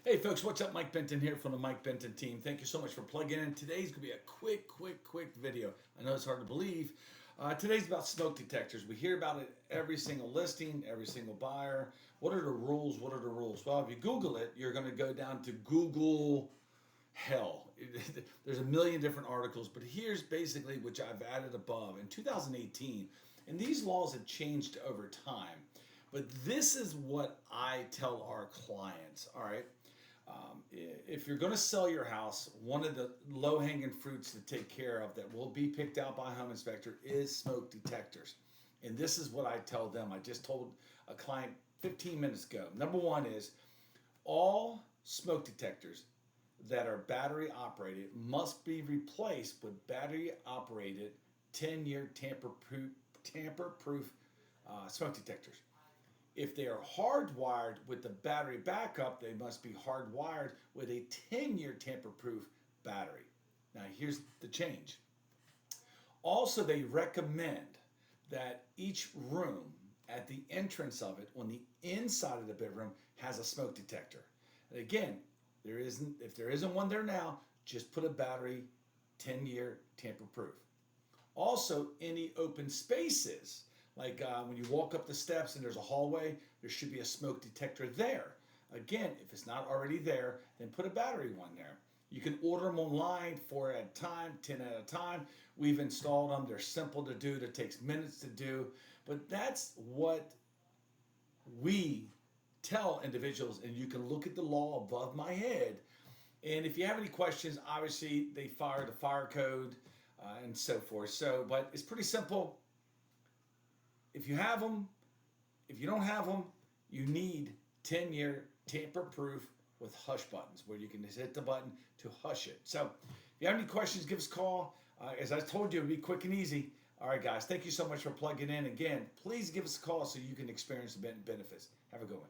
Hey folks, what's up? Mike Benton here from the Mike Benton team. Thank you so much for plugging in. Today's going to be a quick video. I know it's hard to believe. Today's about smoke detectors. We hear about it every single listing, every single buyer. What are the rules? What are the rules? Well, if you Google it, you're going to go down to Google hell. There's a million different articles, but here's basically which I've added above. In 2018, and these laws have changed over time, but this is what I tell our clients, all right? If you're going to sell your house, one of the low-hanging fruits to take care of that will be picked out by a home inspector is smoke detectors. And this is what I tell them. I just told a client 15 minutes ago. Number one is all smoke detectors that are battery operated must be replaced with battery operated 10-year tamper-proof smoke detectors. If they are hardwired with the battery backup, they must be hardwired with a 10-year tamper-proof battery. Now here's the change. Also, they recommend that each room at the entrance of it on the inside of the bedroom has a smoke detector. And again, if there isn't one there now, just put a battery 10-year tamper-proof. Also, any open spaces, like when you walk up the steps and there's a hallway, there should be a smoke detector there. Again, if it's not already there, then put a battery one there. You can order them online, 4 at a time, 10 at a time. We've installed them. They're simple to do. It takes minutes to do. But that's what we tell individuals, and you can look at the law above my head. And if you have any questions, obviously they fire the fire code and so forth. But it's pretty simple. If you have them, if you don't have them, you need 10-year tamper-proof with hush buttons where you can just hit the button to hush it. So if you have any questions, give us a call. As I told you, it'll be quick and easy. All right, guys, thank you so much for plugging in. Again, please give us a call so you can experience the benefits. Have a good one.